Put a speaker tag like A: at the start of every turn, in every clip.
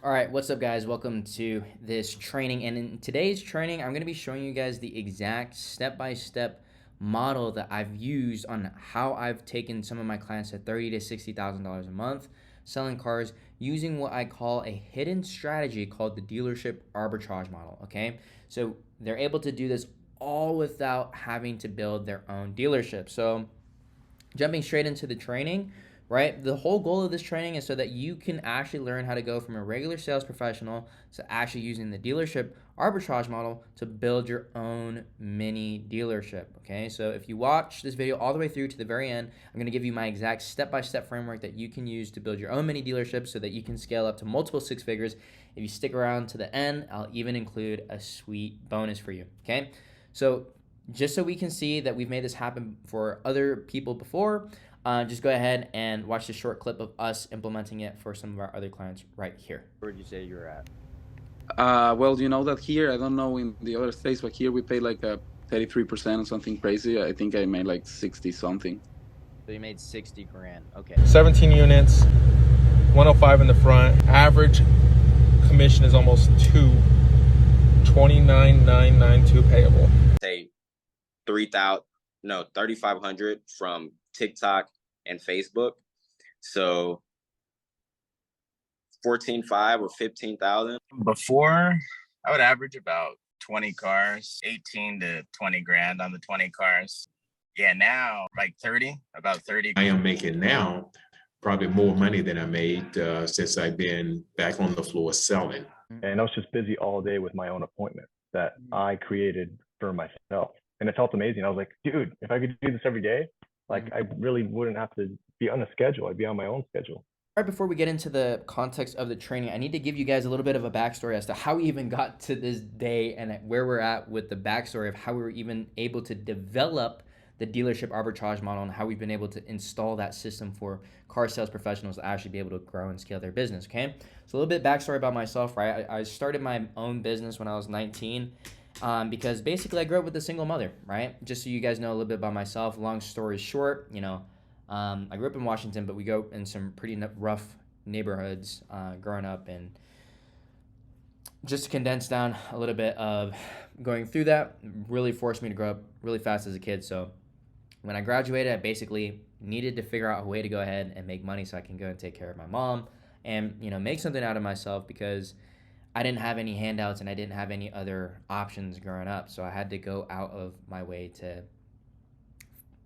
A: All right, what's up guys? Welcome to this training. And in today's training, I'm going to be showing you guys the exact step-by-step model that I've used on how I've taken some of my clients to $30,000 to $60,000 a month selling cars using what I call a hidden strategy called the dealership arbitrage model, okay? So they're able to do this all without having to build their own dealership. So jumping straight into the training, right? The whole goal of this training is so that you can actually learn how to go from a regular sales professional to actually using the dealership arbitrage model to build your own mini dealership, okay? So if you watch this video all the way through to the very end, I'm going to give you my exact step-by-step framework that you can use to build your own mini dealership so that you can scale up to multiple six figures. If you stick around to the end, I'll even include a sweet bonus for you, okay? So just so we can see that we've made this happen for other people before, just go ahead and watch this short clip of us implementing it for some of our other clients right here. Where would you say you're at?
B: Well, you know that here, I don't know in the other states, but here we pay like a 33% or something crazy. I think I made like 60 something.
A: So you made 60 grand. Okay.
C: 17 units, 105 in the front. Average commission is almost 29,992 payable.
D: Say 3,500 from TikTok and Facebook. So 14.5 or 15,000.
E: Before, I would average about 20 cars, 18 to 20 grand on the 20 cars. Yeah, now like 30, about 30.
F: I am making now probably more money than I made since I've been back on the floor selling.
G: And I was just busy all day with my own appointment that I created for myself. And it felt amazing. I was like, dude, if I could do this every day, like I really wouldn't have to be on a schedule. I'd be on my own schedule.
A: Right before we get into the context of the training, I need to give you guys a little bit of a backstory as to how we even got to this day and where we're at with the backstory of how we were even able to develop the dealership arbitrage model and how we've been able to install that system for car sales professionals to actually be able to grow and scale their business, okay? So a little bit backstory about myself, right? I started my own business when I was 19 because basically I grew up with a single mother, right? Just so you guys know a little bit about myself, long story short, I grew up in Washington, but we go in some pretty rough neighborhoods growing up. And just to condense down a little bit of going through that really forced me to grow up really fast as a kid. So when I graduated, I basically needed to figure out a way to go ahead and make money so I can go and take care of my mom and, make something out of myself because I didn't have any handouts and I didn't have any other options growing up. So I had to go out of my way to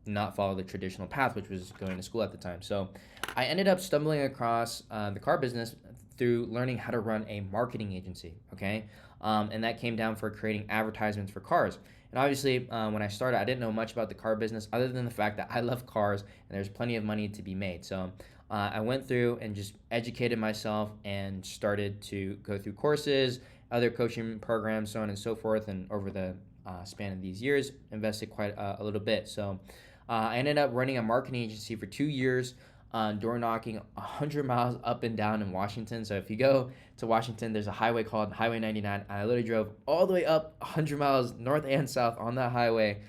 A: not follow the traditional path, which was going to school at the time. So I ended up stumbling across the car business through learning how to run a marketing agency, okay? And that came down for creating advertisements for cars. And obviously, when I started, I didn't know much about the car business other than the fact that I love cars and there's plenty of money to be made. So I went through and just educated myself and started to go through courses, other coaching programs, so on and so forth. And over the span of these years, invested quite a little bit. So I ended up running a marketing agency for 2 years, door knocking 100 miles up and down in Washington. So if you go to Washington, there's a highway called Highway 99. I literally drove all the way up 100 miles north and south on that highway,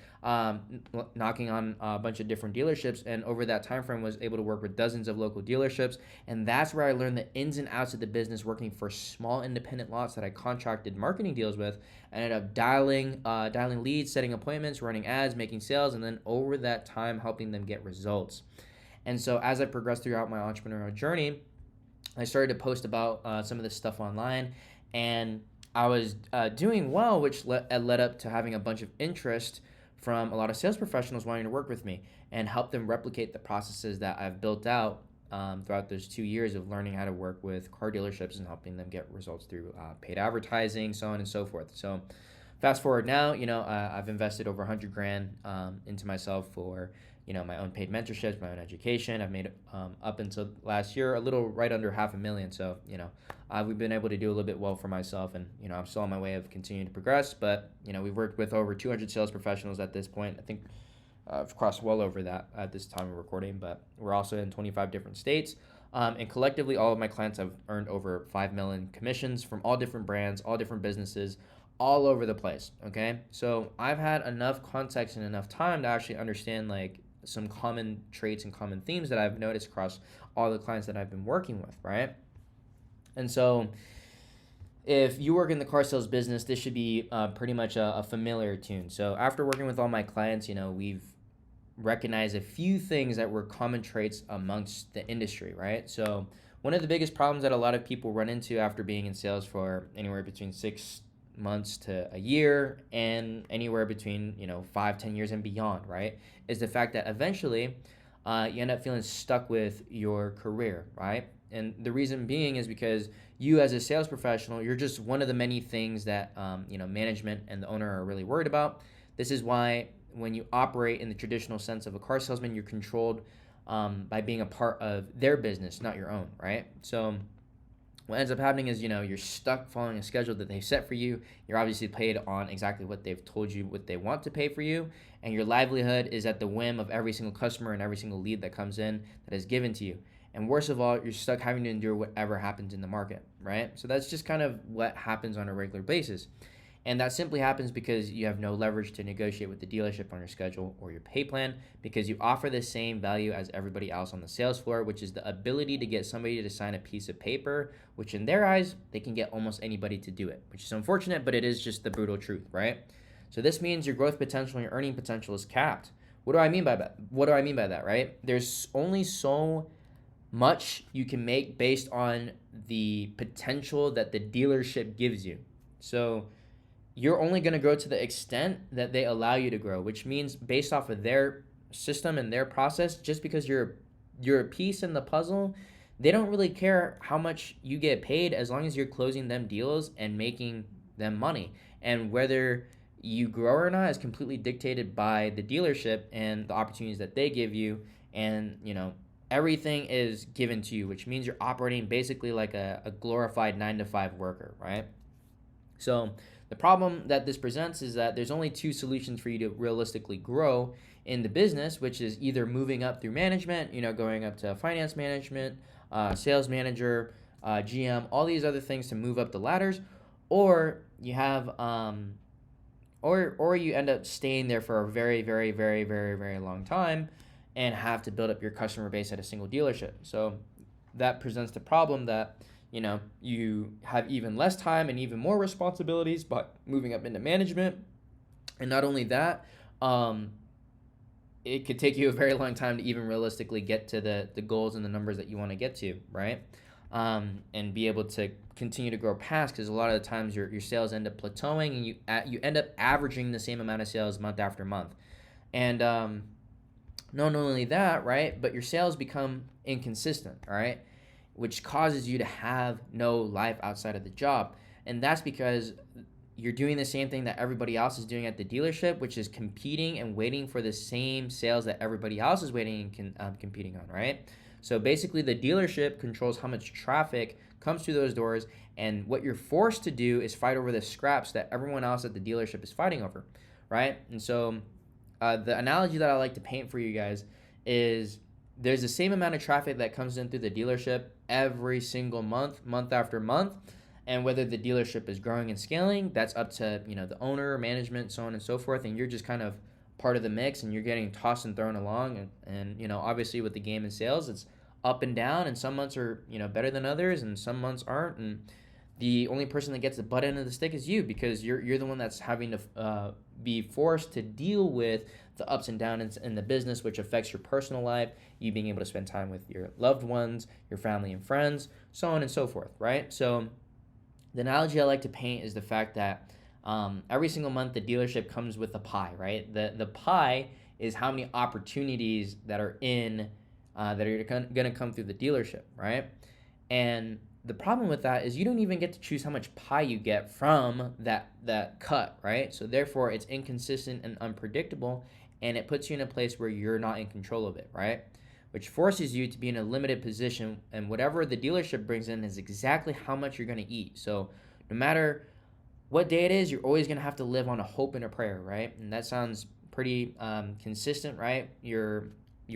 A: knocking on a bunch of different dealerships. And over that time frame, was able to work with dozens of local dealerships. And that's where I learned the ins and outs of the business, working for small independent lots that I contracted marketing deals with. I ended up dialing leads, setting appointments, running ads, making sales, and then over that time, helping them get results. And so as I progressed throughout my entrepreneurial journey, I started to post about some of this stuff online, and I was doing well, which led up to having a bunch of interest from a lot of sales professionals wanting to work with me and help them replicate the processes that I've built out throughout those 2 years of learning how to work with car dealerships and helping them get results through paid advertising, so on and so forth. So fast forward now, I've invested over 100 grand into myself for my own paid mentorships, my own education. I've made up until last year a little right under $500,000. So we've been able to do a little bit well for myself, and I'm still on my way of continuing to progress. But we've worked with over 200 sales professionals at this point. I think I've crossed well over that at this time of recording, but we're also in 25 different states. And collectively, all of my clients have earned over 5 million commissions from all different brands, all different businesses, all over the place. Okay, so I've had enough context and enough time to actually understand some common traits and common themes that I've noticed across all the clients that I've been working with, right? And so if you work in the car sales business, this should be pretty much a familiar tune. So after working with all my clients, we've recognized a few things that were common traits amongst the industry, right? So one of the biggest problems that a lot of people run into after being in sales for anywhere between 6 months to a year and anywhere between 5-10 years and beyond, right, is the fact that eventually you end up feeling stuck with your career, right? And the reason being is because you as a sales professional, you're just one of the many things that management and the owner are really worried about. This is why when you operate in the traditional sense of a car salesman, you're controlled by being a part of their business, not your own, right? So what ends up happening is, you're stuck following a schedule that they set for you. You're obviously paid on exactly what they've told you, what they want to pay for you. And your livelihood is at the whim of every single customer and every single lead that comes in that is given to you. And worst of all, you're stuck having to endure whatever happens in the market, right? So that's just kind of what happens on a regular basis. And that simply happens because you have no leverage to negotiate with the dealership on your schedule or your pay plan, because you offer the same value as everybody else on the sales floor, which is the ability to get somebody to sign a piece of paper, which in their eyes, they can get almost anybody to do it, which is unfortunate, but it is just the brutal truth, right? So this means your growth potential and your earning potential is capped. What do I mean by that, right? There's only so much you can make based on the potential that the dealership gives you. So you're only going to grow to the extent that they allow you to grow, which means based off of their system and their process, just because you're a piece in the puzzle, they don't really care how much you get paid as long as you're closing them deals and making them money. And whether you grow or not is completely dictated by the dealership and the opportunities that they give you. And, everything is given to you, which means you're operating basically like a glorified 9-to-5 worker, right? So the problem that this presents is that there's only two solutions for you to realistically grow in the business, which is either moving up through management, going up to finance management, sales manager, GM, all these other things to move up the ladders, or you have, or you end up staying there for a very, very, very, very, very long time and have to build up your customer base at a single dealership. So that presents the problem that you have even less time and even more responsibilities by moving up into management. And not only that, it could take you a very long time to even realistically get to the goals and the numbers that you want to get to, right? And be able to continue to grow past, because a lot of the times your sales end up plateauing and you end up averaging the same amount of sales month after month. And not only that, right, but your sales become inconsistent, right? Which causes you to have no life outside of the job. And that's because you're doing the same thing that everybody else is doing at the dealership, which is competing and waiting for the same sales that everybody else is waiting and competing on, right? So basically the dealership controls how much traffic comes through those doors, and what you're forced to do is fight over the scraps that everyone else at the dealership is fighting over, right? And so the analogy that I like to paint for you guys is there's the same amount of traffic that comes in through the dealership every single month after month. And whether the dealership is growing and scaling, that's up to, the owner, management, so on and so forth. And you're just kind of part of the mix, and you're getting tossed and thrown along. And obviously with the game in sales, it's up and down, and some months are, better than others, and some months aren't. And the only person that gets the butt end of the stick is you, because you're the one that's having to be forced to deal with the ups and downs in the business, which affects your personal life, you being able to spend time with your loved ones, your family and friends, so on and so forth, right? So the analogy I like to paint is the fact that every single month the dealership comes with a pie, right? The pie is how many opportunities that are in that are going to come through the dealership, right? And the problem with that is you don't even get to choose how much pie you get from that cut, right? So therefore it's inconsistent and unpredictable, and it puts you in a place where you're not in control of it, right? Which forces you to be in a limited position, and whatever the dealership brings in is exactly how much you're going to eat. So no matter what day it is, you're always going to have to live on a hope and a prayer, right? And that sounds pretty consistent, right? You're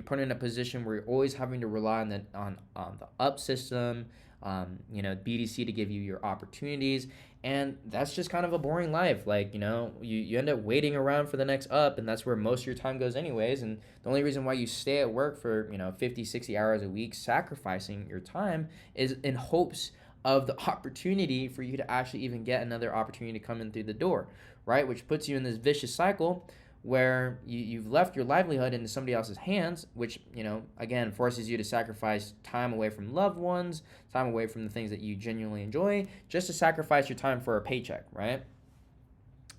A: put in a position where you're always having to rely on the up system, BDC to give you your opportunities, and that's just kind of a boring life. Like, you end up waiting around for the next up, and that's where most of your time goes anyways. And the only reason why you stay at work for 50, 60 hours a week, sacrificing your time, is in hopes of the opportunity for you to actually even get another opportunity to come in through the door, right? Which puts you in this vicious cycle where you've left your livelihood into somebody else's hands, which, again, forces you to sacrifice time away from loved ones, time away from the things that you genuinely enjoy, just to sacrifice your time for a paycheck, right?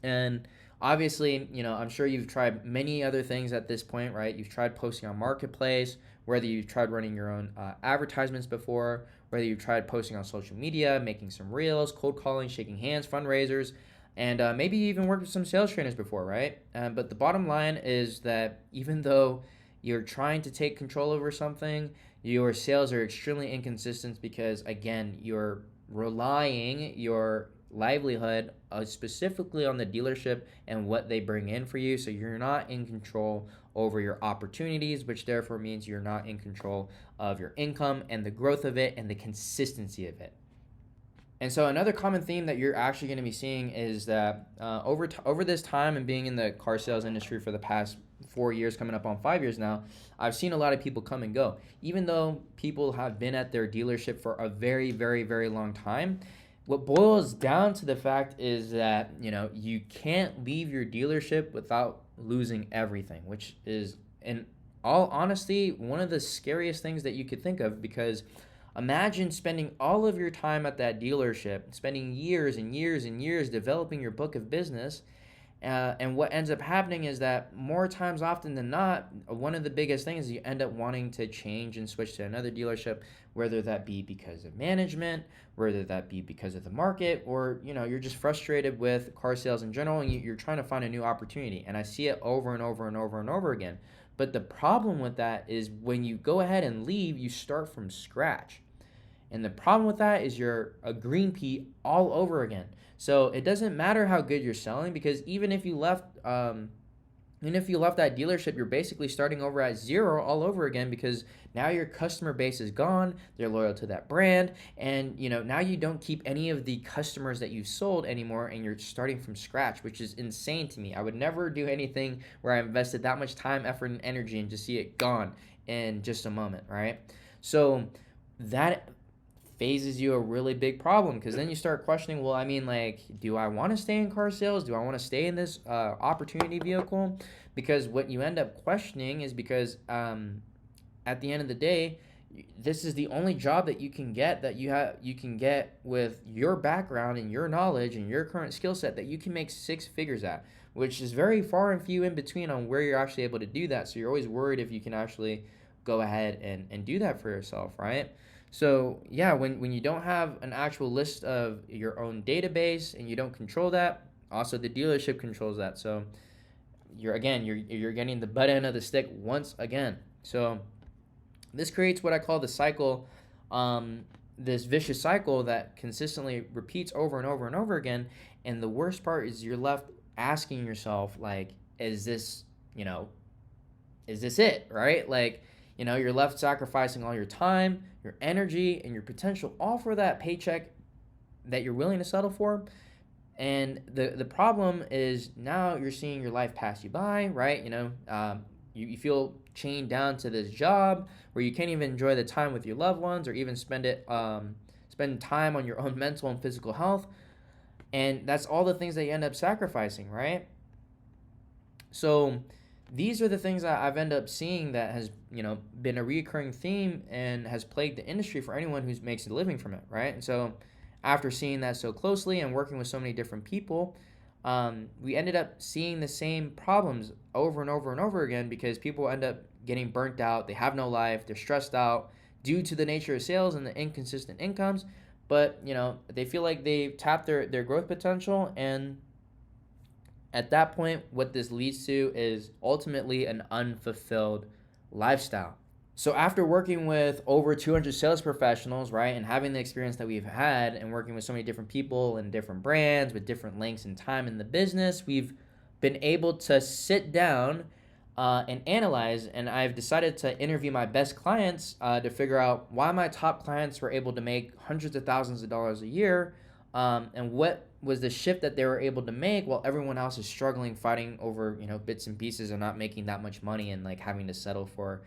A: And obviously, I'm sure you've tried many other things at this point, right? You've tried posting on Marketplace, whether you've tried running your own advertisements before, whether you've tried posting on social media, making some reels, cold calling, shaking hands, fundraisers, and maybe you even worked with some sales trainers before, right? But the bottom line is that even though you're trying to take control over something, your sales are extremely inconsistent because, again, you're relying your livelihood specifically on the dealership and what they bring in for you. So you're not in control over your opportunities, which therefore means you're not in control of your income and the growth of it and the consistency of it. And so another common theme that you're actually going to be seeing is that over this time and being in the car sales industry for the past 4 years, coming up on 5 years now, I've seen a lot of people come and go. Even though people have been at their dealership for a very, very, very long time, what boils down to the fact is that, you can't leave your dealership without losing everything, which is, in all honesty, one of the scariest things that you could think of, because imagine spending all of your time at that dealership, spending years and years and years developing your book of business, and what ends up happening is that more times often than not, one of the biggest things is you end up wanting to change and switch to another dealership, whether that be because of management, whether that be because of the market, or you're just frustrated with car sales in general and you're trying to find a new opportunity. And I see it over and over and over and over again. But the problem with that is when you go ahead and leave, you start from scratch. And the problem with that is you're a green pea all over again. So it doesn't matter how good you're selling, because even if you left that dealership, you're basically starting over at zero all over again, because now your customer base is gone, they're loyal to that brand, and now you don't keep any of the customers that you've sold anymore, and you're starting from scratch, which is insane to me. I would never do anything where I invested that much time, effort, and energy and just see it gone in just a moment, right? So that phases you a really big problem, because then you start questioning, well, do I want to stay in car sales? Do I want to stay in this opportunity vehicle? Because what you end up questioning is because at the end of the day, this is the only job that you can get with your background and your knowledge and your current skill set that you can make 6 figures at, which is very far and few in between on where you're actually able to do that. So you're always worried if you can actually go ahead and do that for yourself, right? So yeah, when you don't have an actual list of your own database and you don't control that, also the dealership controls that. So you're getting the butt end of the stick once again. So this creates what I call the cycle, this vicious cycle that consistently repeats over and over and over again. And the worst part is you're left asking yourself, is this it, right? You're left sacrificing all your time, your energy, and your potential all for that paycheck that you're willing to settle for. And the problem is now you're seeing your life pass you by, right? You feel chained down to this job where you can't even enjoy the time with your loved ones or even spend time on your own mental and physical health. And that's all the things that you end up sacrificing, right? So these are the things that I've ended up seeing that has, been a recurring theme and has plagued the industry for anyone who makes a living from it, right? And so after seeing that so closely and working with so many different people, we ended up seeing the same problems over and over and over again, because people end up getting burnt out. They have no life. They're stressed out due to the nature of sales and the inconsistent incomes. But, they feel like they've tapped their growth potential, and at that point, what this leads to is ultimately an unfulfilled lifestyle. So after working with over 200 sales professionals, right, and having the experience that we've had and working with so many different people and different brands with different lengths and time in the business, we've been able to sit down and analyze, and I've decided to interview my best clients to figure out why my top clients were able to make hundreds of thousands of dollars a year, and what was the shift that they were able to make while everyone else is struggling, fighting over bits and pieces and not making that much money and having to settle for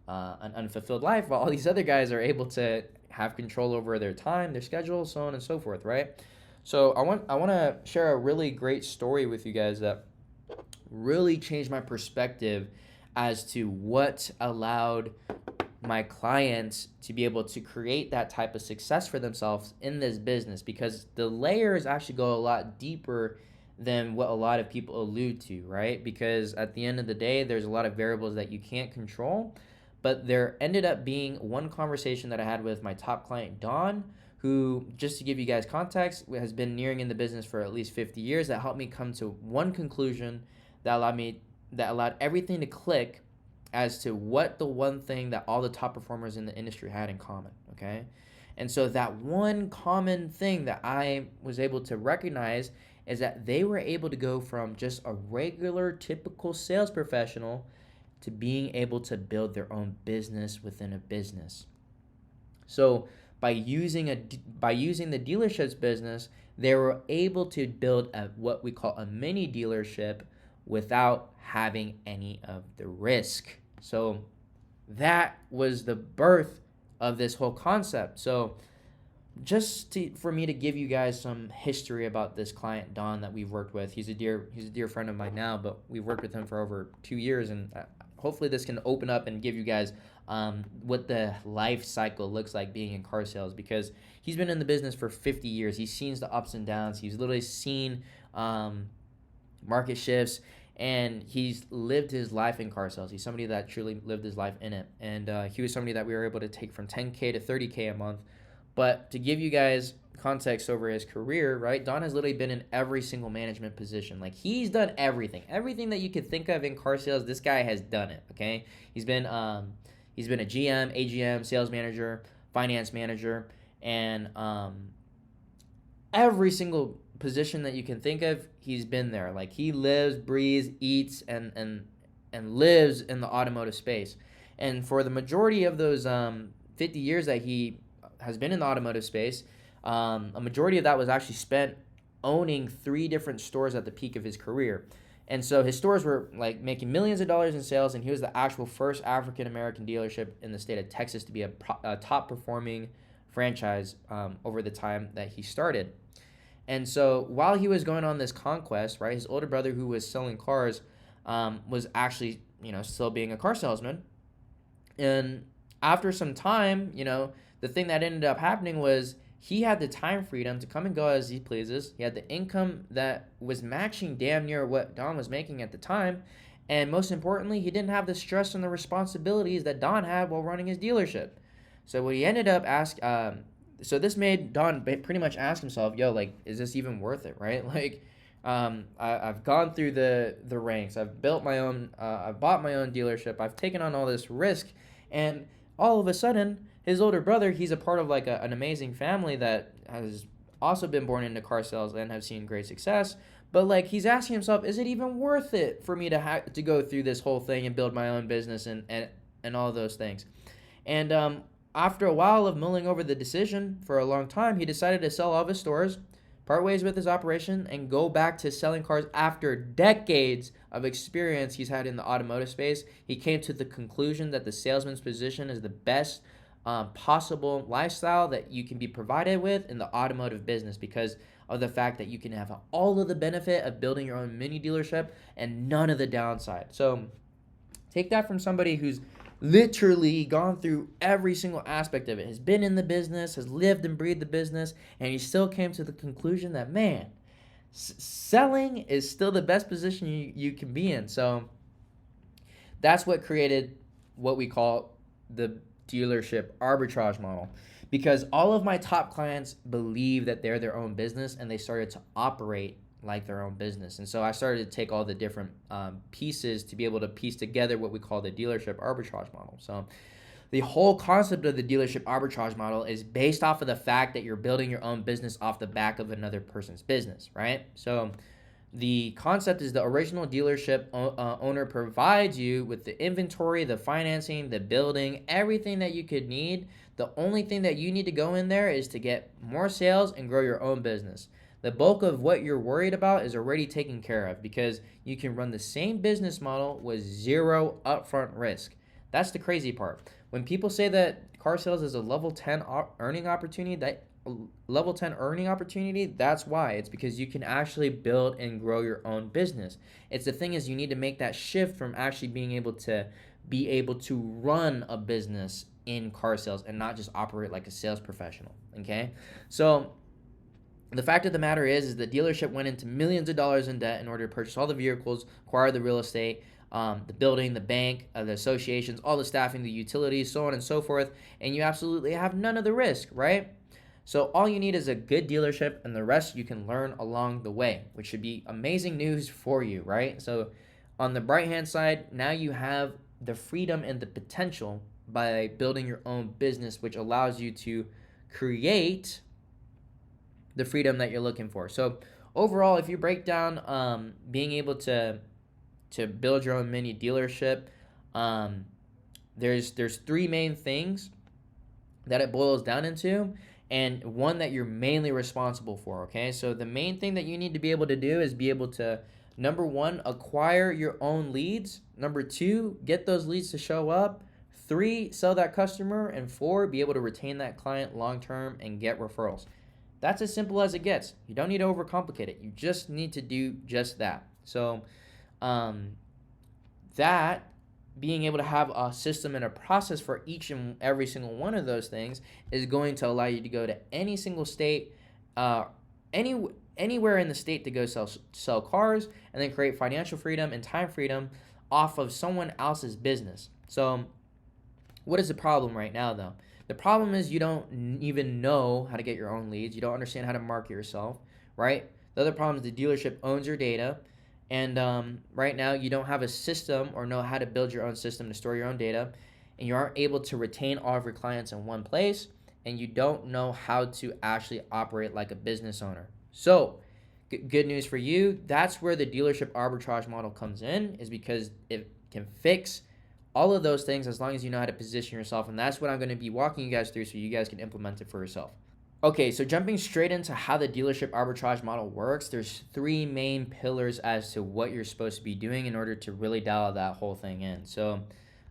A: an unfulfilled life, while all these other guys are able to have control over their time, their schedule, so on and so forth, right? So I want to share a really great story with you guys that really changed my perspective as to what allowed my clients to be able to create that type of success for themselves in this business, because the layers actually go a lot deeper than what a lot of people allude to, right? Because at the end of the day, there's a lot of variables that you can't control. But there ended up being one conversation that I had with my top client, Don, who, just to give you guys context, has been nearing in the business for at least 50 years. That helped me come to one conclusion that allowed everything to click as to what the one thing that all the top performers in the industry had in common, okay? And so that one common thing that I was able to recognize is that they were able to go from just a regular, typical sales professional to being able to build their own business within a business. So by using the dealership's business, they were able to build what we call a mini dealership without having any of the risk. So that was the birth of this whole concept. So for me to give you guys some history about this client, Don, that we've worked with. He's a dear friend of mine now, but we've worked with him for over 2 years, and hopefully this can open up and give you guys what the life cycle looks like being in car sales, because he's been in the business for 50 years. He's seen the ups and downs. He's literally seen market shifts, and he's lived his life in car sales. He's somebody that truly lived his life in it, and he was somebody that we were able to take from 10K to 30K a month. But to give you guys context over his career, right, Don has literally been in every single management position. Like, he's done everything that you could think of in car sales. This guy has done it. Okay, he's been a GM, AGM, sales manager, finance manager, and every single position that you can think of, he's been there. Like, he lives, breathes, eats, and lives in the automotive space. And for the majority of those 50 years that he has been in the automotive space, a majority of that was actually spent owning 3 different stores at the peak of his career. And so his stores were like making millions of dollars in sales, and he was the actual first African-American dealership in the state of Texas to be a top performing franchise over the time that he started. And so while he was going on this conquest, right, his older brother, who was selling cars, was actually, still being a car salesman. And after some time, the thing that ended up happening was he had the time freedom to come and go as he pleases. He had the income that was matching damn near what Don was making at the time. And most importantly, he didn't have the stress and the responsibilities that Don had while running his dealership. So what he ended up so this made Don pretty much ask himself, is this even worth it, right? Like, I've gone through the ranks. I've built my own, I've bought my own dealership. I've taken on all this risk. And all of a sudden, his older brother, he's a part of like an amazing family that has also been born into car sales and have seen great success. But like, he's asking himself, is it even worth it for me to go through this whole thing and build my own business and all those things? And after a while of mulling over the decision for a long time, he decided to sell all of his stores, part ways with his operation, and go back to selling cars after decades of experience he's had in the automotive space. He came to the conclusion that the salesman's position is the best possible lifestyle that you can be provided with in the automotive business, because of the fact that you can have all of the benefit of building your own mini dealership and none of the downside. So take that from somebody who's literally gone through every single aspect of it, has been in the business, has lived and breathed the business, and he still came to the conclusion that, man, selling is still the best position you can be in. So that's what created what we call the dealership arbitrage model, because all of my top clients believe that they're their own business, and they started to operate like their own business. And so I started to take all the different pieces to be able to piece together what we call the dealership arbitrage model. So the whole concept of the dealership arbitrage model is based off of the fact that you're building your own business off the back of another person's business, right? So the concept is the original dealership owner provides you with the inventory, the financing, the building, everything that you could need. The only thing that you need to go in there is to get more sales and grow your own business. The bulk of what you're worried about is already taken care of, because you can run the same business model with 0 upfront risk. That's the crazy part. When people say that car sales is a level 10 earning opportunity, that's why. It's because you can actually build and grow your own business. It's the thing is, you need to make that shift from actually being able to run a business in car sales and not just operate like a sales professional. Okay, so the fact of the matter is the dealership went into millions of dollars in debt in order to purchase all the vehicles, acquire the real estate, the building, the bank, the associations, all the staffing, the utilities, so on and so forth, and you absolutely have none of the risk, right? So all you need is a good dealership, and the rest you can learn along the way, which should be amazing news for you, right? So on the bright hand side, now you have the freedom and the potential by building your own business, which allows you to create the freedom that you're looking for. So overall, if you break down being able to build your own mini dealership, there's three main things that it boils down into, and one that you're mainly responsible for. Okay, so the main thing that you need to be able to do is be able to, number one, acquire your own leads. Number two, get those leads to show up. 3, sell that customer. And 4, be able to retain that client long term and get referrals. That's as simple as it gets. You don't need to overcomplicate it. You just need to do just that. So that being able to have a system and a process for each and every single one of those things is going to allow you to go to any single state, anywhere in the state to go sell cars, and then create financial freedom and time freedom off of someone else's business. So what is the problem right now, though? The problem is you don't even know how to get your own leads. You don't understand how to market yourself, right? The other problem is the dealership owns your data. And right now you don't have a system or know how to build your own system to store your own data. And you aren't able to retain all of your clients in one place. And you don't know how to actually operate like a business owner. So good news for you. That's where the dealership arbitrage model comes in, is because it can fix all of those things as long as you know how to position yourself. And that's what I'm going to be walking you guys through so you guys can implement it for yourself. Okay, so jumping straight into how the dealership arbitrage model works, there's 3 main pillars as to what you're supposed to be doing in order to really dial that whole thing in. So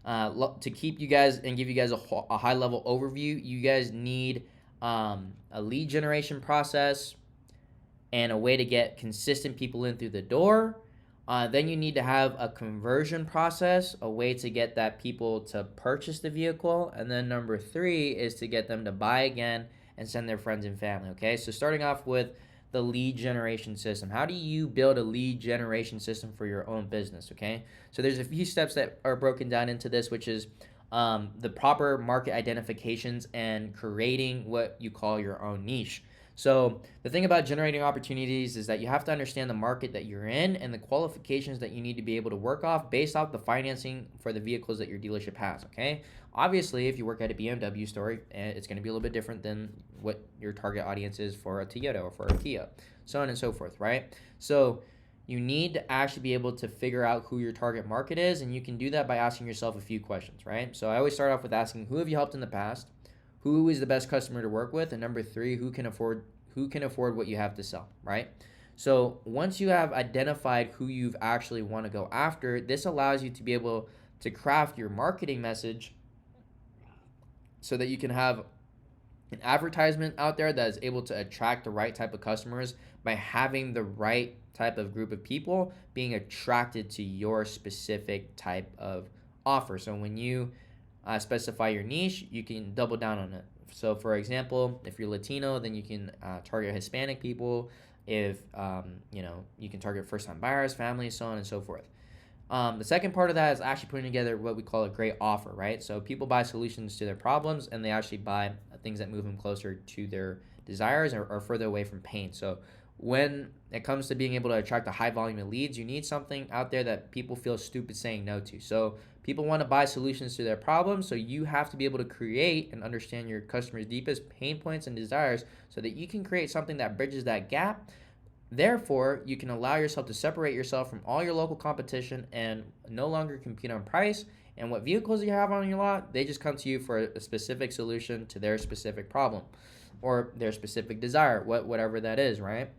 A: to keep you guys and give you guys a high level overview, you guys need a lead generation process and a way to get consistent people in through the door. Then you need to have a conversion process, a way to get that people to purchase the vehicle. And then number 3 is to get them to buy again and send their friends and family. Okay, so starting off with the lead generation system. How do you build a lead generation system for your own business? Okay, so there's a few steps that are broken down into this, which is the proper market identifications and creating what you call your own niche. So the thing about generating opportunities is that you have to understand the market that you're in and the qualifications that you need to be able to work off based off the financing for the vehicles that your dealership has, okay? Obviously, if you work at a BMW store, it's going to be a little bit different than what your target audience is for a Toyota or for a Kia, so on and so forth, right? So you need to actually be able to figure out who your target market is, and you can do that by asking yourself a few questions, right? So I always start off with asking, who have you helped in the past? Who is the best customer to work with? And number 3, who can afford what you have to sell, right? So once you have identified who you've actually want to go after, this allows you to be able to craft your marketing message so that you can have an advertisement out there that is able to attract the right type of customers by having the right type of group of people being attracted to your specific type of offer. So when you specify your niche, you can double down on it. So for example, if you're Latino, then you can target Hispanic people. If you can target first-time buyers, families, so on and so forth. The second part of that is actually putting together what we call a great offer, right? So people buy solutions to their problems, and they actually buy things that move them closer to their desires or further away from pain. So when it comes to being able to attract a high volume of leads, you need something out there that people feel stupid saying no to. So people want to buy solutions to their problems, so you have to be able to create and understand your customers' deepest pain points and desires so that you can create something that bridges that gap. Therefore, you can allow yourself to separate yourself from all your local competition and no longer compete on price. And what vehicles you have on your lot, they just come to you for a specific solution to their specific problem or their specific desire, whatever that is, right?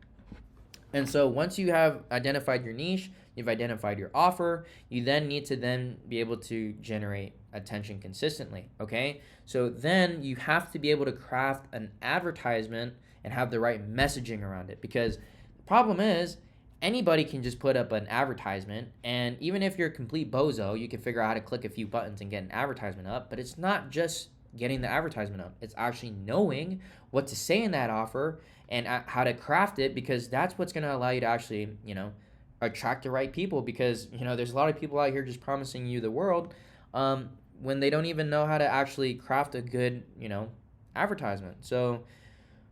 A: And so once you have identified your niche, you've identified your offer, you then need to then be able to generate attention consistently, okay? So then you have to be able to craft an advertisement and have the right messaging around it, because the problem is anybody can just put up an advertisement, and even if you're a complete bozo, you can figure out how to click a few buttons and get an advertisement up. But it's not just getting the advertisement up, it's actually knowing what to say in that offer and how to craft it, because that's what's going to allow you to actually, attract the right people. Because, there's a lot of people out here just promising you the world when they don't even know how to actually craft a good, advertisement. So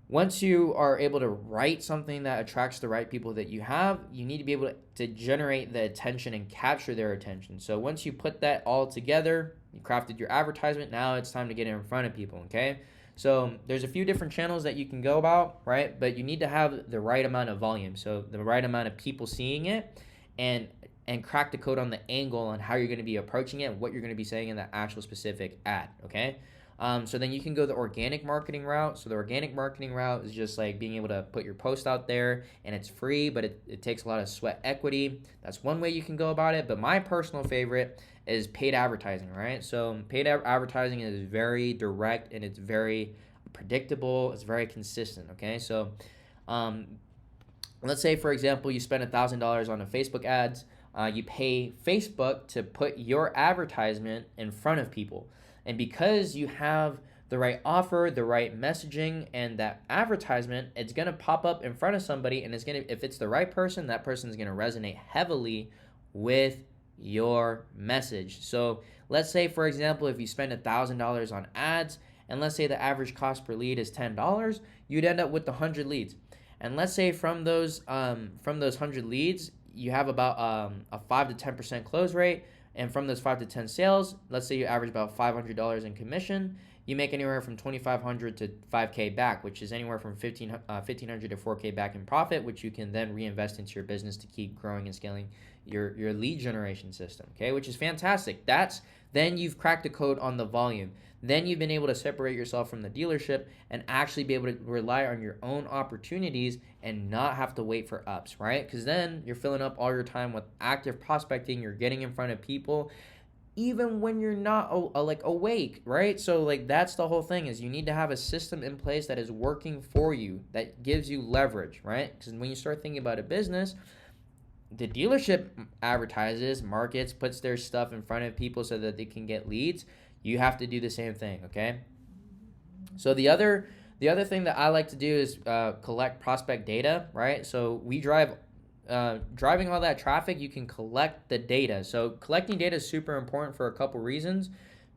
A: once you are able to write something that attracts the right people that you have, you need to be able to generate the attention and capture their attention. So once you put that all together, you crafted your advertisement, now it's time to get it in front of people, okay? So there's a few different channels that you can go about, right? But you need to have the right amount of volume, so the right amount of people seeing it, and crack the code on the angle on how you're going to be approaching it, what you're going to be saying in the actual specific ad, okay? So then you can go the organic marketing route. So the organic marketing route is just like being able to put your post out there, and it's free, but it takes a lot of sweat equity. That's one way you can go about it. But my personal favorite is paid advertising, right? So paid advertising is very direct, and it's very predictable. It's very consistent, okay? So let's say, for example, you spend $1,000 on a Facebook ads. You pay Facebook to put your advertisement in front of people. And because you have the right offer, the right messaging, and that advertisement, it's going to pop up in front of somebody, and if it's the right person, that person is going to resonate heavily with your message. So let's say, for example, if you spend $1,000 on ads, and let's say the average cost per lead is $10, you'd end up with 100 leads. And let's say from those 100 leads, you have about a 5 to 10% close rate. And from those 5 to 10 sales, let's say you average about $500 in commission, you make anywhere from $2,500 to $5K back, which is anywhere from $1,500 to $4K back in profit, which you can then reinvest into your business to keep growing and scaling your lead generation system, okay, which is fantastic. Then you've cracked the code on the volume. Then you've been able to separate yourself from the dealership and actually be able to rely on your own opportunities and not have to wait for ups, right? Because then you're filling up all your time with active prospecting. You're getting in front of people even when you're not awake, right? So that's the whole thing, is you need to have a system in place that is working for you, that gives you leverage, right? Because when you start thinking about a business, the dealership advertises, markets, puts their stuff in front of people so that they can get leads. You have to do the same thing, okay? So the other thing that I like to do is collect prospect data, right? So we driving all that traffic, you can collect the data. So collecting data is super important for a couple reasons.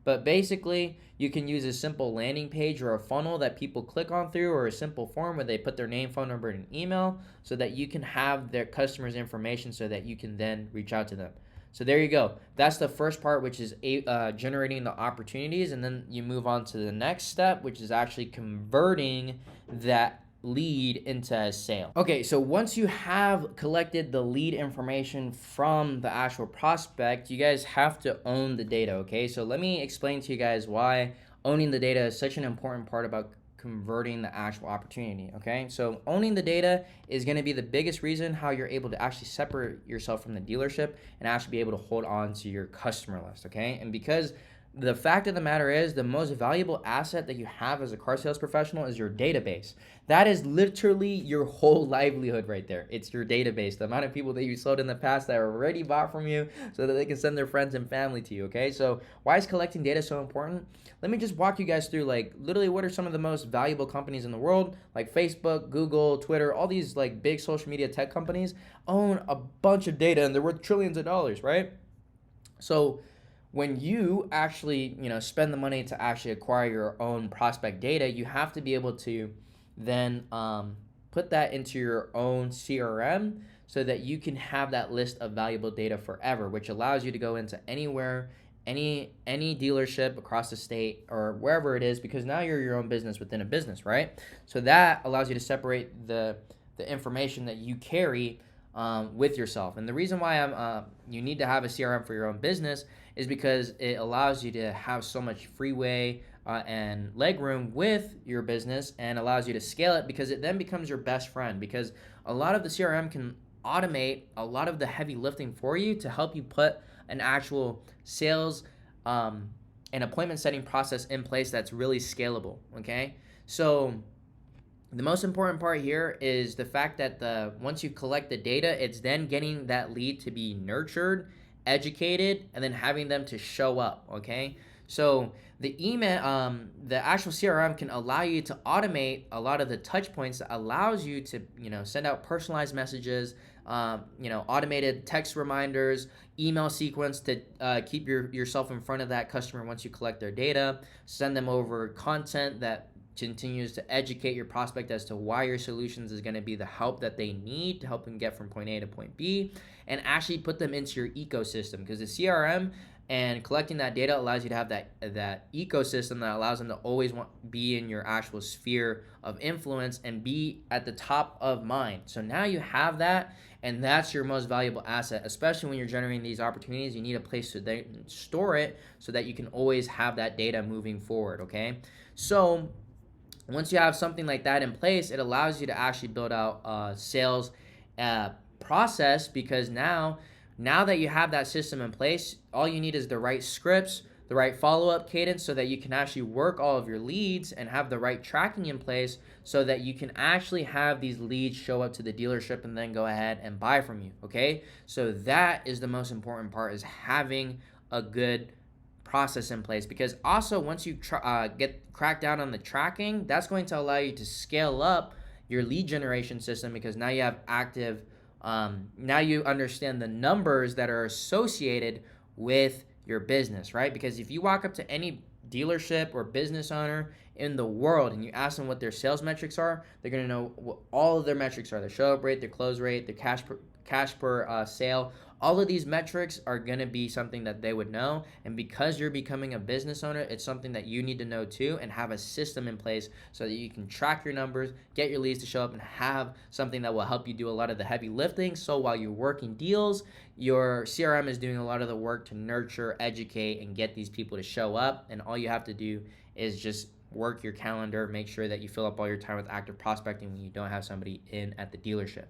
A: But basically, you can use a simple landing page or a funnel that people click on through, or a simple form where they put their name, phone number, and email, so that you can have their customers' information so that you can then reach out to them. So there you go. That's the first part, which is generating the opportunities. And then you move on to the next step, which is actually converting that lead into a sale. Okay, so once you have collected the lead information from the actual prospect, you guys have to own the data, okay? So let me explain to you guys why owning the data is such an important part about converting the actual opportunity, okay? So owning the data is going to be the biggest reason how you're able to actually separate yourself from the dealership and actually be able to hold on to your customer list, okay? And because the fact of the matter is, the most valuable asset that you have as a car sales professional is your database. That is literally your whole livelihood right there. It's your database, the amount of people that you sold in the past that already bought from you so that they can send their friends and family to you, okay? So why is collecting data so important? Let me just walk you guys through, literally what are some of the most valuable companies in the world, like Facebook, Google, Twitter, all these big social media tech companies own a bunch of data, and they're worth trillions of dollars, right? So when you actually, spend the money to actually acquire your own prospect data, you have to be able to then put that into your own CRM so that you can have that list of valuable data forever, which allows you to go into anywhere, any dealership across the state or wherever it is, because now you're your own business within a business, right? So that allows you to separate the information that you carry with yourself. And the reason why you need to have a CRM for your own business is because it allows you to have so much freeway and leg room with your business and allows you to scale it, because it then becomes your best friend, because a lot of the CRM can automate a lot of the heavy lifting for you to help you put an actual sales and appointment setting process in place that's really scalable. Okay, so the most important part here is the fact that once you collect the data, it's then getting that lead to be nurtured, educated, and then having them to show up. Okay, so the email, the actual CRM can allow you to automate a lot of the touch points that allows you to, send out personalized messages, automated text reminders, email sequence to keep yourself in front of that customer once you collect their data, send them over content that continues to educate your prospect as to why your solutions is going to be the help that they need to help them get from point A to point B, and actually put them into your ecosystem, because the CRM and collecting that data allows you to have that ecosystem that allows them to always be in your actual sphere of influence and be at the top of mind. So now you have that, and that's your most valuable asset, especially when you're generating these opportunities. You need a place to store it so that you can always have that data moving forward. Okay, so once you have something like that in place, it allows you to actually build out a sales process, because now that you have that system in place, all you need is the right scripts, the right follow-up cadence, so that you can actually work all of your leads and have the right tracking in place so that you can actually have these leads show up to the dealership and then go ahead and buy from you. Okay, so that is the most important part, is having a good process in place, because also once you crack down on the tracking, that's going to allow you to scale up your lead generation system, because now you have active now you understand the numbers that are associated with your business, right? Because if you walk up to any dealership or business owner in the world and you ask them what their sales metrics are, they're going to know what all of their metrics are: their show up rate, their close rate, their cash per sale. All of these metrics are going to be something that they would know. And because you're becoming a business owner, it's something that you need to know too, and have a system in place so that you can track your numbers, get your leads to show up, and have something that will help you do a lot of the heavy lifting. So while you're working deals, your CRM is doing a lot of the work to nurture, educate, and get these people to show up. And all you have to do is just work your calendar, make sure that you fill up all your time with active prospecting when you don't have somebody in at the dealership.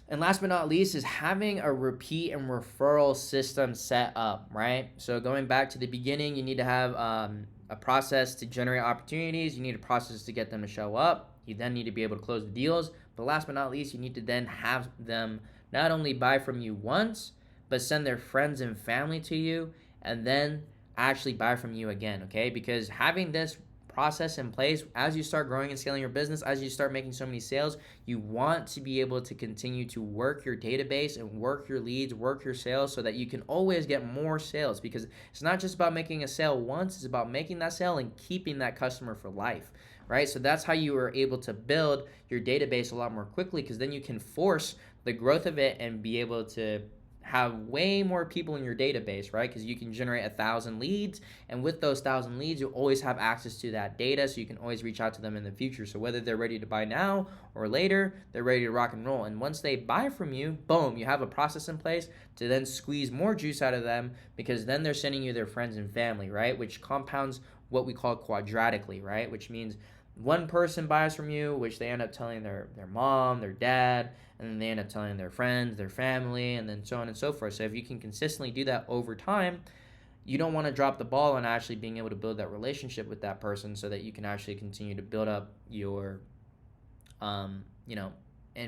A: And last but not least is having a repeat and referral system set up, right? So going back to the beginning, you need to have a process to generate opportunities. You need a process to get them to show up. You then need to be able to close the deals. But last but not least, you need to then have them not only buy from you once, but send their friends and family to you, and then actually buy from you again, okay? Because having this process in place, as you start growing and scaling your business, as you start making so many sales, you want to be able to continue to work your database and work your leads, work your sales, so that you can always get more sales, because it's not just about making a sale once, it's about making that sale and keeping that customer for life, right? So that's how you are able to build your database a lot more quickly, because then you can force the growth of it and be able to have way more people in your database, right? Because you can generate 1,000 leads, and with those 1,000 leads, you always have access to that data, so you can always reach out to them in the future. So whether they're ready to buy now or later, they're ready to rock and roll. And once they buy from you, boom, you have a process in place to then squeeze more juice out of them, because then they're sending you their friends and family, right? Which compounds what we call quadratically, right? Which means one person buys from you, which they end up telling their mom, their dad, and then they end up telling their friends, their family, and then so on and so forth. So if you can consistently do that over time, you don't want to drop the ball on actually being able to build that relationship with that person, so that you can actually continue to build up your, and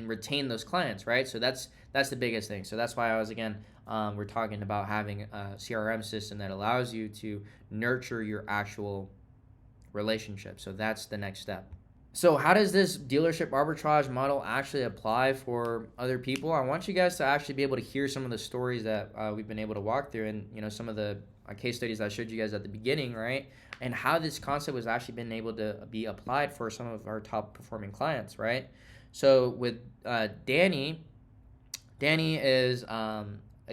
A: retain those clients, right? So that's the biggest thing. So that's why I was, again, we're talking about having a CRM system that allows you to nurture your actual relationship. So that's the next step. So how does this dealership arbitrage model actually apply for other people? I want you guys to actually be able to hear some of the stories that we've been able to walk through, and some of the case studies I showed you guys at the beginning, right? And how this concept was actually been able to be applied for some of our top performing clients, right? So with Danny is a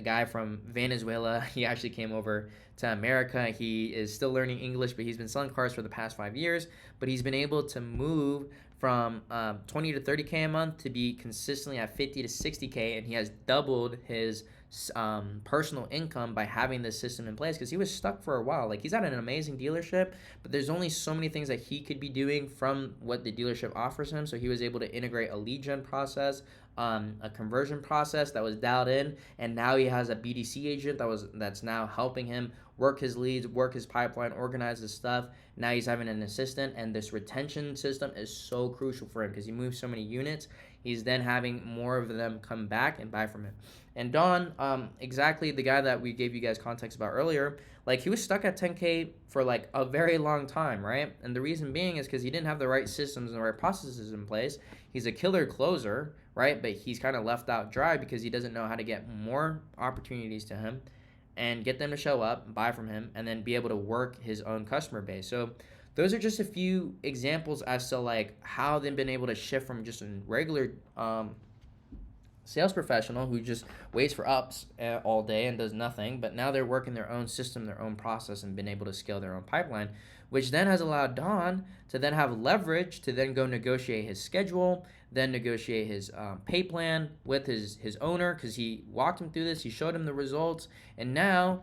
A: guy from Venezuela. He actually came over to America. He is still learning English, but he's been selling cars for the past 5 years. But he's been able to move from 20 to 30K a month to be consistently at 50 to 60K, and he has doubled his personal income by having this system in place, because he was stuck for a while. Like, he's at an amazing dealership, but there's only so many things that he could be doing from what the dealership offers him. So he was able to integrate a lead gen process, a conversion process that was dialed in, and now he has a BDC agent that's now helping him work his leads, work his pipeline, organize his stuff. Now he's having an assistant, and this retention system is so crucial for him because he moves so many units. He's then having more of them come back and buy from him. And Don, exactly the guy that we gave you guys context about earlier, like, he was stuck at 10K for like a very long time, right? And the reason being is because he didn't have the right systems and the right processes in place. He's a killer closer, right? But he's kind of left out dry because he doesn't know how to get more opportunities to him and get them to show up, buy from him, and then be able to work his own customer base. So those are just a few examples as to like how they've been able to shift from just a regular sales professional who just waits for ups all day and does nothing, but now they're working their own system, their own process, and been able to scale their own pipeline, which then has allowed Don to then have leverage to then go negotiate his schedule, then negotiate his pay plan with his owner, because he walked him through this, he showed him the results, and now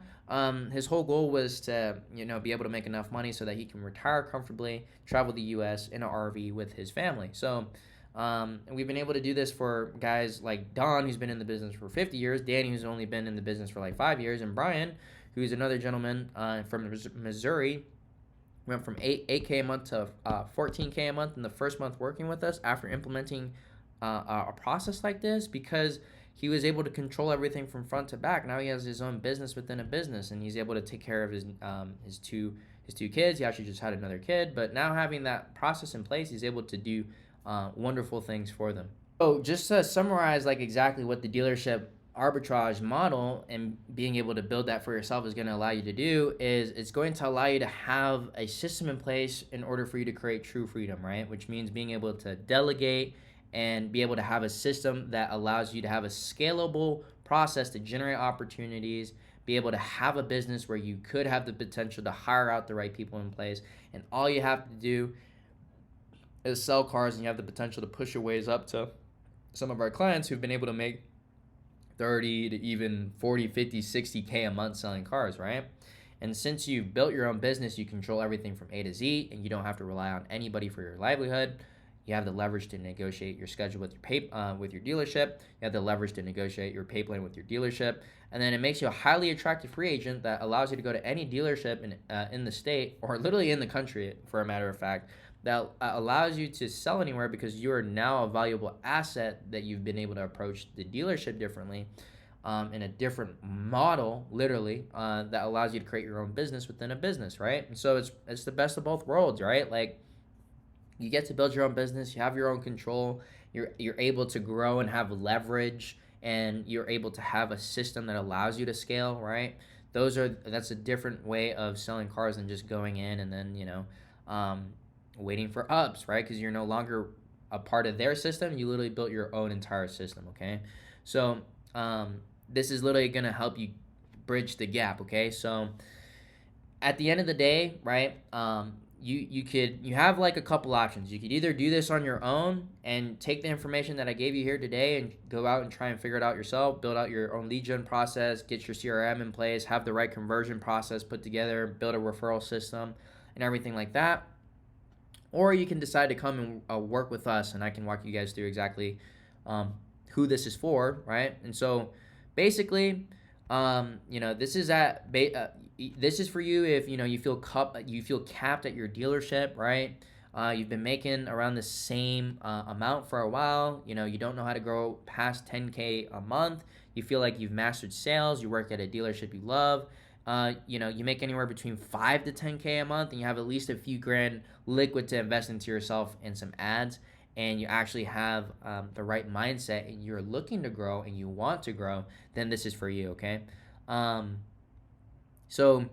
A: his whole goal was to be able to make enough money so that he can retire comfortably, travel the U.S. in an RV with his family. So and we've been able to do this for guys like Don, who's been in the business for 50 years, Danny, who's only been in the business for like 5 years, and Brian, who's another gentleman from Missouri, went from 8K a month to 14K a month in the first month working with us after implementing a process like this, because he was able to control everything from front to back. Now he has his own business within a business, and he's able to take care of his two kids. He actually just had another kid, but now having that process in place, he's able to do wonderful things for them. So just to summarize, like, exactly what the dealership arbitrage model and being able to build that for yourself is going to allow you to do is it's going to allow you to have a system in place in order for you to create true freedom, right? Which means being able to delegate and be able to have a system that allows you to have a scalable process to generate opportunities, be able to have a business where you could have the potential to hire out the right people in place, and all you have to do is sell cars, and you have the potential to push your ways up to some of our clients who've been able to make 30 to even 40, 50, 60K a month selling cars, right? And since you've built your own business, you control everything from A to Z, and you don't have to rely on anybody for your livelihood. You have the leverage to negotiate your schedule with your dealership. You have the leverage to negotiate your pay plan with your dealership. And then it makes you a highly attractive free agent that allows you to go to any dealership in the state, or literally in the country, for a matter of fact, that allows you to sell anywhere, because you are now a valuable asset that you've been able to approach the dealership differently, in a different model, literally, that allows you to create your own business within a business, right? And so it's the best of both worlds, right? Like, you get to build your own business, you have your own control, you're able to grow and have leverage, and you're able to have a system that allows you to scale, right? That's a different way of selling cars than just going in and then waiting for ups, right? Because you're no longer a part of their system. You literally built your own entire system, okay? So this is literally going to help you bridge the gap, okay? So at the end of the day, right, you have like a couple options. You could either do this on your own and take the information that I gave you here today and go out and try and figure it out yourself, build out your own lead gen process, get your CRM in place, have the right conversion process put together, build a referral system and everything like that. Or you can decide to come and work with us, and I can walk you guys through exactly who this is for, right? And so basically, this is for you if you feel capped at your dealership, right? You've been making around the same amount for a while. You don't know how to grow past 10K a month. You feel like you've mastered sales. You work at a dealership you love. You make anywhere between 5 to 10K a month, and you have at least a few grand liquid to invest into yourself and some ads, and you actually have the right mindset, and you're looking to grow and you want to grow, then this is for you, okay? So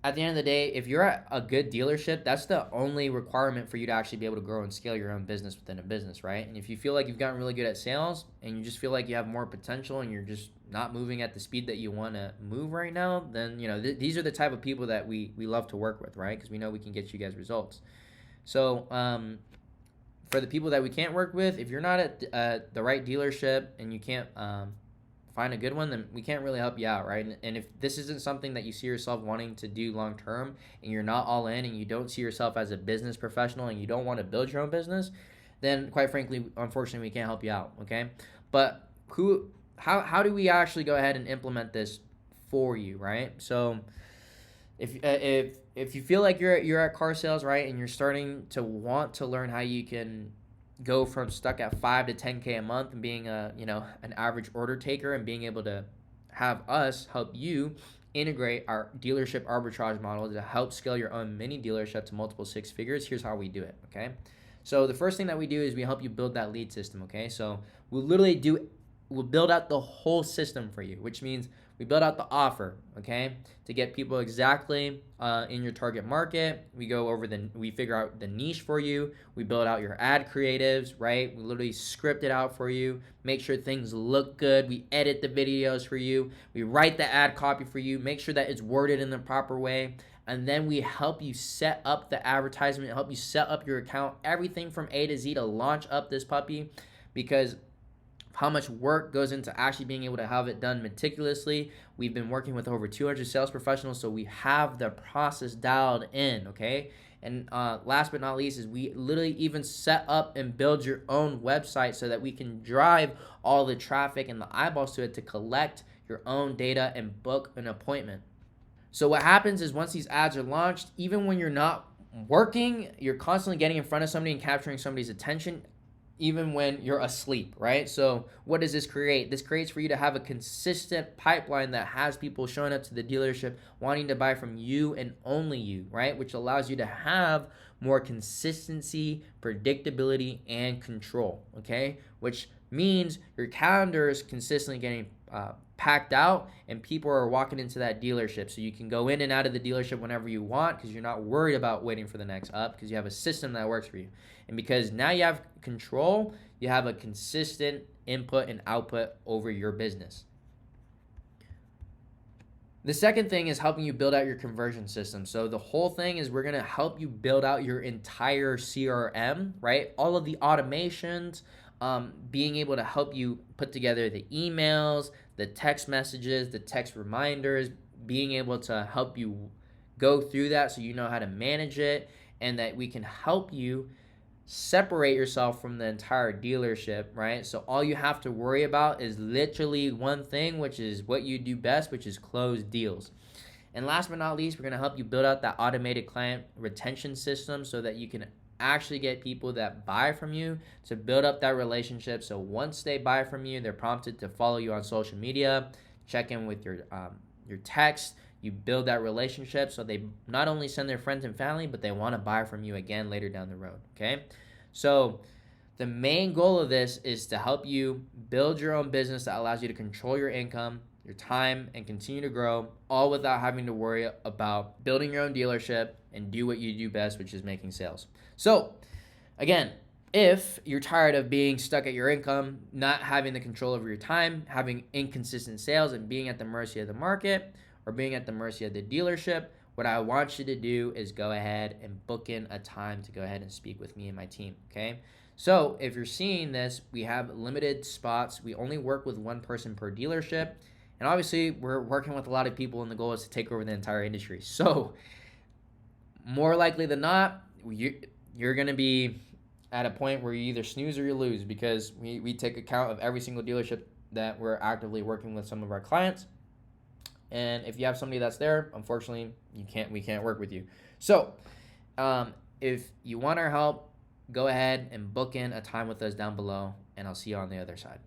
A: at the end of the day, if you're at a good dealership, that's the only requirement for you to actually be able to grow and scale your own business within a business, right? And if you feel like you've gotten really good at sales and you just feel like you have more potential and you're just not moving at the speed that you want to move right now, then these are the type of people that we love to work with, right? Because we know we can get you guys results. So for the people that we can't work with, if you're not at the right dealership and you can't find a good one, then we can't really help you out, right? And if this isn't something that you see yourself wanting to do long term, and you're not all in, and you don't see yourself as a business professional, and you don't want to build your own business, then quite frankly, unfortunately, we can't help you out, okay? But how do we actually go ahead and implement this for you, right? So if you feel like you're at car sales, right, and you're starting to want to learn how you can go from stuck at 5 to 10K a month and being an average order taker, and being able to have us help you integrate our dealership arbitrage model to help scale your own mini dealership to multiple 6 figures, here's how we do it, okay? So the first thing that we do is we help you build that lead system, okay? So we'll build out the whole system for you, which means we build out the offer, okay, to get people exactly in your target market. We figure out the niche for you. We build out your ad creatives, right? We literally script it out for you, make sure things look good. We edit the videos for you. We write the ad copy for you, make sure that it's worded in the proper way. And then we help you set up the advertisement, help you set up your account, everything from A to Z to launch up this puppy, because how much work goes into actually being able to have it done meticulously. We've been working with over 200 sales professionals, so we have the process dialed in, okay? And last but not least is we literally even set up and build your own website so that we can drive all the traffic and the eyeballs to it to collect your own data and book an appointment. So what happens is once these ads are launched, even when you're not working, you're constantly getting in front of somebody and capturing somebody's attention, even when you're asleep, right? So what does this create? This creates for you to have a consistent pipeline that has people showing up to the dealership wanting to buy from you and only you, right? Which allows you to have more consistency, predictability, and control, okay? Which means your calendar is consistently getting packed out and people are walking into that dealership. So you can go in and out of the dealership whenever you want because you're not worried about waiting for the next up because you have a system that works for you. And because now you have control, you have a consistent input and output over your business. The second thing is helping you build out your conversion system. So the whole thing is we're going to help you build out your entire CRM, right? All of the automations, being able to help you put together the emails, the text messages, the text reminders, being able to help you go through that so you know how to manage it, and that we can help you separate yourself from the entire dealership, right? So all you have to worry about is literally one thing, which is what you do best, which is close deals. And last but not least, we're going to help you build out that automated client retention system so that you can actually get people that buy from you to build up that relationship. So once they buy from you, they're prompted to follow you on social media, check in with your text. You build that relationship so they not only send their friends and family, but they want to buy from you again later down the road, okay? So the main goal of this is to help you build your own business that allows you to control your income, your time, and continue to grow, all without having to worry about building your own dealership and do what you do best, which is making sales. So again, if you're tired of being stuck at your income, not having the control over your time, having inconsistent sales, and being at the mercy of the market or being at the mercy of the dealership, what I want you to do is go ahead and book in a time to go ahead and speak with me and my team, okay? So if you're seeing this, we have limited spots. We only work with one person per dealership. And obviously, we're working with a lot of people, and the goal is to take over the entire industry. So more likely than not, you're going to be at a point where you either snooze or you lose, because we take account of every single dealership that we're actively working with some of our clients. And if you have somebody that's there, unfortunately, we can't work with you. So if you want our help, go ahead and book in a time with us down below, and I'll see you on the other side.